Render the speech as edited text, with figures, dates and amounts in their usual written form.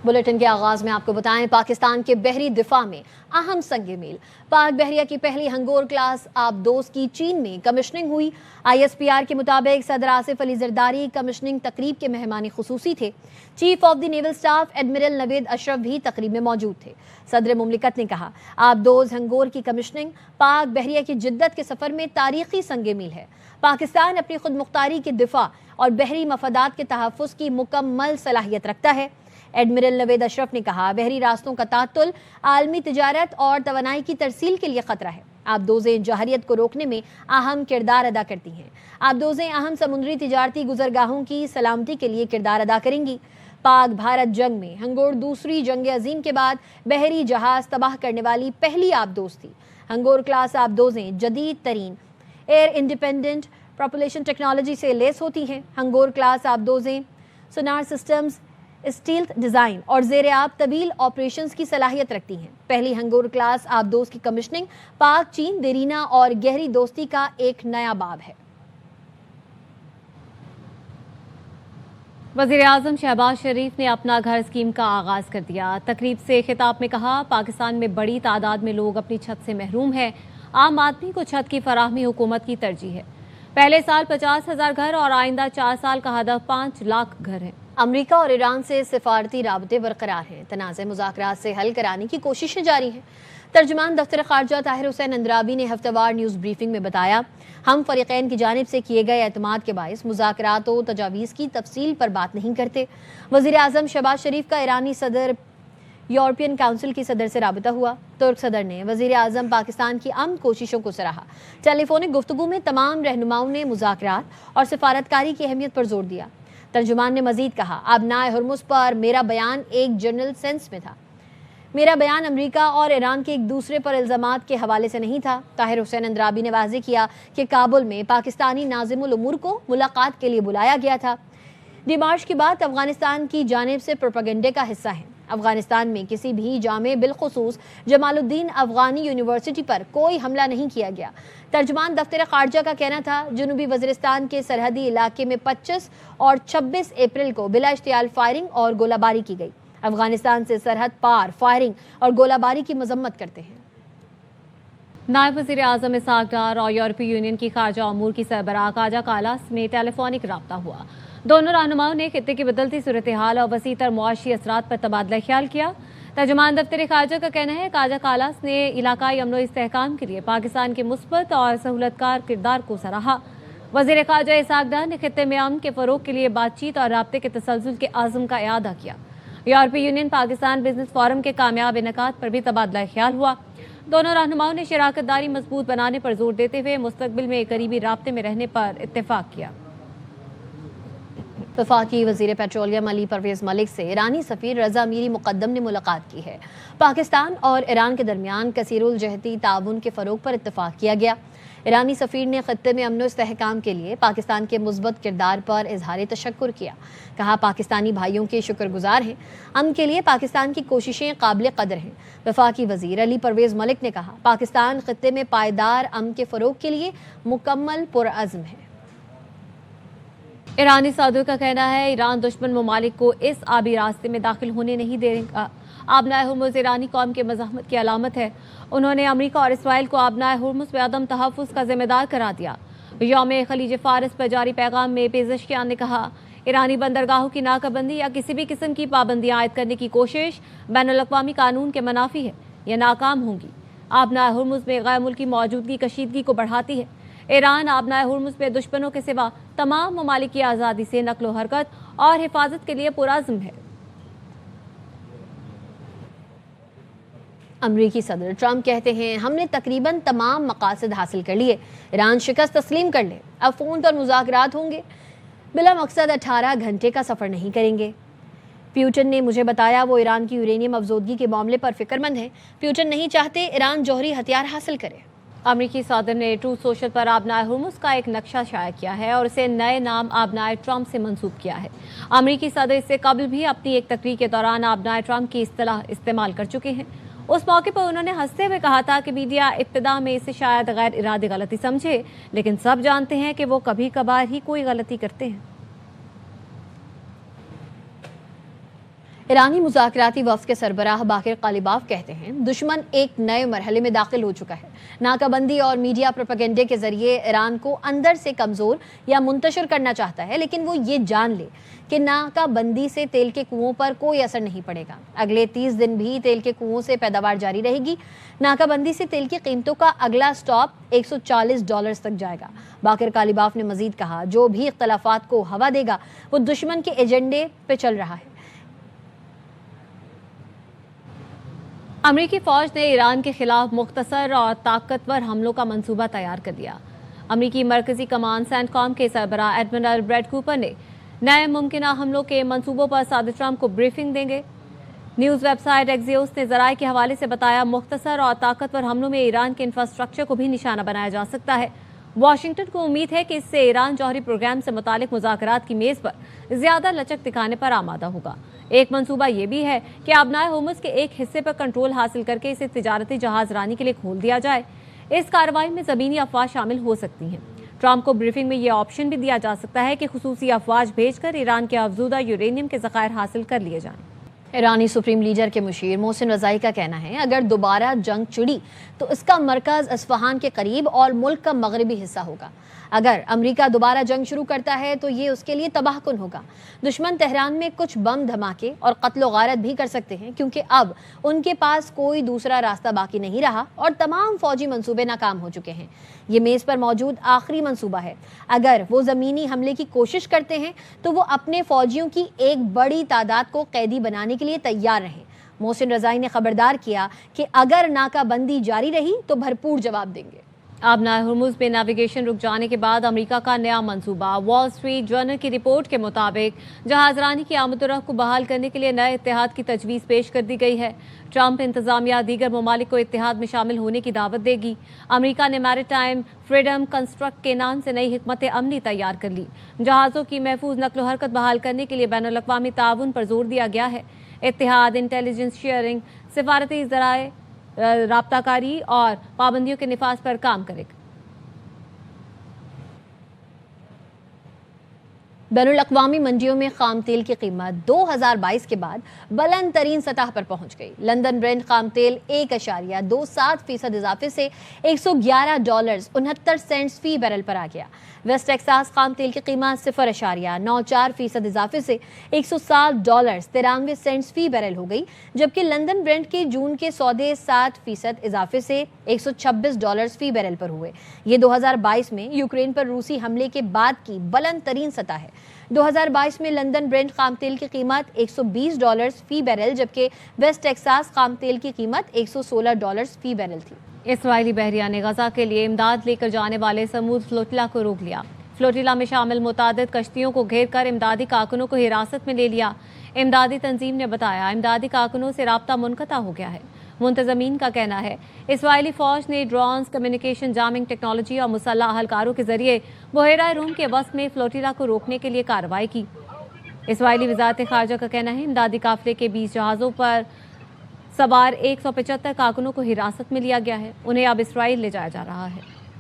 Bulletin के आगाज में आपको बताएं, पाकिस्तान के बहरी दिफा में अहम संग मील। पाक बहरिया की पहली हंगोर क्लास आबदोज की चीन में कमिश्निंग हुई। ISPR के मुताबिक सदर आसिफ अली जरदारी कमिश्निंग तकरीब के मेहमान खुसूसी थे। Chief of the naval staff admiral Naved Ashraf भी तकरीब में मौजूद थे। सदर मुमलिकत ने कहा, आबदोज हंगोर की कमिश्निंग पाक बहरिया की जिद्दत के सफर में तारीखी संग मील है। पाकिस्तान अपनी खुद मुख्तारी के दिफा और बहरी मफादात के तहफ़्फ़ुज़ की मुकम्मल सलाहियत रखता है। एडमिरल नवेद अशरफ ने कहा, बहरी रास्तों का तातुल आलमी तिजारत और तवानाई की तरसील के लिए खतरा है। आबदोज़ें जहरियत को रोकने में अहम किरदार अदा करती हैं। आबदोज़ें अहम समुद्री तिजारती गुजरगाहों की सलामती के लिए किरदार अदा करेंगी। पाक भारत जंग में हंगोर दूसरी जंग अजीम के बाद बहरी जहाज तबाह करने वाली पहली आबदोज थी। हंगोर क्लास आबदोज़ें जदीद तरीन एयर इंडिपेंडेंट प्रोपल्शन टेक्नोलॉजी से लेस होती हैं। हंगोर क्लास आबदोज़ें सोनार सिस्टम्स, स्टील्थ डिज़ाइन और ज़ेर आब तवील ऑपरेशंस की सलाहियत रखती हैं। पहली हंगोर क्लास आबदोज की कमिश्निंग पाक चीन देरीना और गहरी दोस्ती का एक नया बाब है। वज़ीर-ए-आज़म शहबाज शरीफ ने अपना घर स्कीम का आगाज़ कर दिया। तकरीब से खिताब में कहा, पाकिस्तान में बड़ी तादाद में लोग अपनी छत से महरूम हैं। आम आदमी को छत की फराहमी हुकूमत की तरजीह है। पहले साल 50,000 घर और आइंदा 4 साल का हदफ 5 लाख घर है। अमरीका और ईरान से सिफारती राबते बरकरार हैं। तनाज़े मुज़ाकरात से हल कराने की कोशिशें जारी हैं। तर्जुमान दफ्तर ख़ारजा ताहिर हुसैन अंद्राबी ने हफ्तेवार न्यूज़ ब्रीफिंग में बताया, हम फ़रीक़ैन की जानिब से किए गए एतमाद के बाइस मुज़ाकरात व तजावीज़ की तफसील पर बात नहीं करते। वज़ीर-ए-आज़म शहबाज शरीफ का ईरानी सदर यूरोपियन काउंसिल की सदर से राबता हुआ। तुर्क सदर ने वज़ीर-ए-आज़म पाकिस्तान की अमन कोशिशों को सराहा। टेलीफोनिक गुफ्तगू में तमाम रहनुमाओं ने मुज़ाकरात और सिफारतकारी की अहमियत पर जोर दिया। तर्जुमान ने मजीद कहा, अबनाए हुर्मुज़ पर मेरा बयान एक जनरल सेंस में था। मेरा बयान अमरीका और ईरान के एक दूसरे पर इल्ज़ामात के हवाले से नहीं था। ताहिर हुसैन अंद्राबी ने वाज़ेह किया कि काबुल में पाकिस्तानी नाज़िमुल उमूर को मुलाकात के लिए बुलाया गया था। डिमार्च की बात अफगानिस्तान की जानिब से प्रोपेगेंडे का हिस्सा है। अफगानिस्तान में किसी भी जामे बिलखुसूस जमालुद्दीन अफगानी यूनिवर्सिटी पर कोई हमला नहीं किया गया। तर्जुमान दफ्तर ख़ारजा का कहना था, जनूबी वज़ीरिस्तान के सरहदी इलाके में 25 और 26 अप्रैल को बिला इश्तियाल फायरिंग और गोलाबारी की गई। अफगानिस्तान से सरहद पार फायरिंग और गोलाबारी की मजम्मत करते हैं। नायब वज़ीर-ए-आज़म इसहाक़ डार और यूरोपीय यूनियन की खारजा अमूर की सरबराह काजा कालास में टेलीफोनिक राब्ता हुआ। दोनों रहनुमाओं ने खित्ते की बदलती सूरत हाल और वसी तर मुआशी असरात पर तबादला ख्याल किया। तर्जुमान दफ्तर खारजा का कहना है, काजा कालास ने इलाकाई अमन व इस्तेहकाम के लिए पाकिस्तान के मुस्बत और सहूलतकार किरदार को सराहा। वज़ीर खारजा इसहाक़ डार ने खित्ते में अमन के फ़रोग के लिए बातचीत और राब्ते के तसलसल के आज़म का इआदा किया। यूरोपीय यूनियन पाकिस्तान बिजनेस फोरम के कामयाब इनेकाद पर भी तबादला ख्याल हुआ। दोनों रहनुमाओं ने शराकत दारी मजबूत बनाने पर जोर देते हुए मुस्तकबिल में करीबी राब्ते में रहने पर इत्तेफाक किया। वफाकी वज़ीर पेट्रोलियम अली परवेज़ मलिक से ईरानी सफ़ीर रज़ा मीरी मुक़द्दम ने मुलाकात की है। पाकिस्तान और ईरान के दरमियान कसीरुल जहती ताउन के फ़रोग पर इत्तफ़ाक़ किया गया। ईरानी सफ़ीर ने ख़त्ते में अमन व इस्तेहकाम के लिए पाकिस्तान के मुस्बत किरदार पर इजहार तशक्कुर किया। कहा, पाकिस्तानी भाइयों के शुक्रगुजार हैं। अमन के लिए पाकिस्तान की कोशिशें काबिल कदर हैं। वफाकी वज़ीर अली परवेज़ मलिक ने कहा, पाकिस्तान ख़त्ते में पायदार अमन के फ़रोग के लिए मुकम्मल पुरअज़्म है। ईरानी सऊदियों का कहना है, ईरान दुश्मन ममालिक को इस आबी रास्ते में दाखिल होने नहीं देगा। आबनाए हुर्मुज़ ईरानी कौम के मज़ाहमत की अलामत है। उन्होंने अमरीका और इसराइल को आबनाए हुर्मुज़ में अदम तहफ़्फ़ुज़ का ज़िम्मेदार करार दिया। यौम खलीज फ़ारिस पर जारी पैगाम में पेशेवरान ने कहा, ईरानी बंदरगाहों की नाकाबंदी या किसी भी किस्म की पाबंदियाँ आयद करने की कोशिश बैनुल-अक़वामी कानून के मनाफी है, यह नाकाम होंगी। आबनाए हुर्मुज़ में गैर मुल्की मौजूदगी कशीदगी को बढ़ाती है। ईरान आबनाए हुर्मुज़ में दुश्मनों के सिवा तमाम ममालिक की आज़ादी से नक्लो हरकत और हिफाजत के लिए पुरअज़्म है। अमरीकी सदर ट्रंप कहते हैं, हमने तकरीबन तमाम मकासद हासिल कर लिए। ईरान शिकस्त तस्लीम कर ले, अब फ़ोन पर मुज़ाकरात होंगे, बिला मकसद 18 घंटे का सफ़र नहीं करेंगे। प्यूटन ने मुझे बताया वो ईरान की यूरेनियम अफजोदगी के मामले पर फिक्रमंद है। प्यूटन नहीं चाहते ईरान जौहरी हथियार हासिल करे। अमरीकी सदर ने ट्रूथ सोशल पर आबनाए हुर्मुज़ का एक नक्शा शाया किया है और इसे नए नाम आबनाए ट्रंप से मंसूब किया है। अमरीकी सदर इससे कबल भी अपनी एक तकरीर के दौरान आबनाए ट्रंप की इस्तिलाह इस्तेमाल कर चुके हैं। उस मौके पर उन्होंने हंसते हुए कहा था कि मीडिया इब्तिदा में इसे शायद गैर इरादी गलती समझे, लेकिन सब जानते हैं कि वो कभी कभार ही कोई गलती करते हैं। ईरानी मुज़ाकराती वफ़द के सरबराह बाकिर कालिबाफ कहते हैं दुश्मन एक नए मरहले में दाखिल हो चुका है। नाकाबंदी और मीडिया प्रोपेगेंडे के जरिए ईरान को अंदर से कमज़ोर या मुंतशिर करना चाहता है, लेकिन वो ये जान ले कि नाकाबंदी से तेल के कुओं पर कोई असर नहीं पड़ेगा। अगले 30 दिन भी तेल के कुओं से पैदावार जारी रहेगी। नाकाबंदी से तेल की कीमतों का अगला स्टॉप $140 तक जाएगा। बाकिर कालिबाफ ने मजीद कहा, जो भी इख्तलाफात को हवा देगा वो दुश्मन के एजेंडे पे चल रहा है। अमरीकी फौज ने ईरान के खिलाफ मुख्तसर और ताकतवर हमलों का मंसूबा तैयार कर लिया। अमरीकी मरकजी कमान सेंटकॉम के सरबराह एडमिरल ब्रैड कूपर ने नए मुमकिन हमलों के मंसूबों पर सदर ट्रंप को ब्रीफिंग देंगे। न्यूज़ वेबसाइट एक्सियोस ने ज़राए के हवाले से बताया, मुख्तसर और ताकतवर हमलों में ईरान के इंफ्रास्ट्रक्चर को भी निशाना बनाया जा सकता है। वाशिंगटन को उम्मीद है कि इससे ईरान जौहरी प्रोग्राम से मुतालिक मुज़ाकरात की मेज़ पर ज़्यादा लचक दिखाने पर आमादा होगा। एक मंसूबा ये भी है कि आबनाए होर्मुज़ के एक हिस्से पर कंट्रोल हासिल करके इसे तिजारती जहाज रानी के लिए खोल दिया जाए। इस कार्रवाई में ज़मीनी अफवाज शामिल हो सकती हैं। ट्रंप को ब्रीफिंग में ये ऑप्शन भी दिया जा सकता है कि खुसूसी अफवाज भेजकर ईरान के अफजूदा यूरेनियम के ज़खायर हासिल कर लिए जाएं। ईरानी सुप्रीम लीडर के मुशीर मोहसिन रज़ाई का कहना है, अगर दोबारा जंग छिड़ी तो इसका मरकज़ अस्फहान के करीब और मुल्क का मगरबी हिस्सा होगा। अगर अमेरिका दोबारा जंग शुरू करता है तो ये उसके लिए तबाहकुन होगा। दुश्मन तेहरान में कुछ बम धमाके और कत्ल गारत भी कर सकते हैं, क्योंकि अब उनके पास कोई दूसरा रास्ता बाकी नहीं रहा और तमाम फौजी मंसूबे नाकाम हो चुके हैं। ये मेज़ पर मौजूद आखिरी मंसूबा है। अगर वो ज़मीनी हमले की कोशिश करते हैं तो वो अपने फौजियों की एक बड़ी तादाद को कैदी बनाने के लिए तैयार रहें। मोहसिन रज़ाई ने खबरदार किया कि अगर नाकाबंदी जारी रही तो भरपूर जवाब देंगे। आबनाए होर्मुज़ में नेविगेशन रुक जाने के बाद अमेरिका का नया मंसूबा। वॉल स्ट्रीट जर्नल की रिपोर्ट के मुताबिक जहाजरानी की आमद-ओ-रफ्त को बहाल करने के लिए नए इत्तेहाद की तजवीज़ पेश कर दी गई है। ट्रंप इंतजामिया दीगर ममालिक को इत्तेहाद में शामिल होने की दावत देगी। अमेरिका ने मैरीटाइम फ्रीडम कंस्ट्रक्ट के नाम से नई हिकमत अमली तैयार कर ली। जहाज़ों की महफूज नकलो हरकत बहाल करने के लिए बैनुल-अक़वामी ताउन पर जोर दिया गया है। इत्तेहाद इंटेलिजेंस शेयरिंग, सिफारती ज़राए राब्ताकारी और पाबंदियों के निफाज पर काम करेगा। बैनुल-अक़वामी मंडियों में खाम तेल की कीमत 2022 के बाद बुलंद तरीन सतह पर पहुंच गई। लंदन ब्रेंट खाम तेल 1.27% इजाफे से $111.69 फी बैरल पर आ गया। वेस्ट टेक्सास खाम तेल की कीमत 0.94% इजाफे से $107.93 फी बैरल हो गई, जबकि लंदन ब्रेंट के जून के सौदे 7% इजाफे से $126 फी बैरल पर हुए। ये 2022 में यूक्रेन पर रूसी हमले के बाद की बुलंद तरीन सतह है। 2022 में लंदन ब्रेंट खाम तेल की कीमत $120 फी बैरल, जबकि वेस्ट टेक्सास खाम तेल की कीमत $116 फी बैरल थी। इसराइली बहरिया ने गजा के लिए इमदाद लेकर जाने वाले समूद फ्लोटिला को रोक लिया। फ्लोटिला में शामिल मुतादिद कश्तियों को घेर कर इमदादी कारकुनों को हिरासत में ले लिया। इमदादी तंजीम ने बताया, इमदादी कारकुनों से राब्ता मुनक़ता हो गया है। मुंतज़मीन का कहना है, इसराइली फौज ने ड्रोन्स, कम्युनिकेशन, जामिंग टेक्नोलॉजी और मुसल्लह अहलकारों के जरिए बहरा रूम के वस्त में फ्लोटिला को रोकने के लिए कार्रवाई की। इसराइली वज़ारत ख़ारजा का कहना है, इमदादी काफिले के 20 जहाज़ों पर सवार 175 कारकुनों को हिरासत में लिया गया है। उन्हें अब इसराइल ले जाया जा रहा है।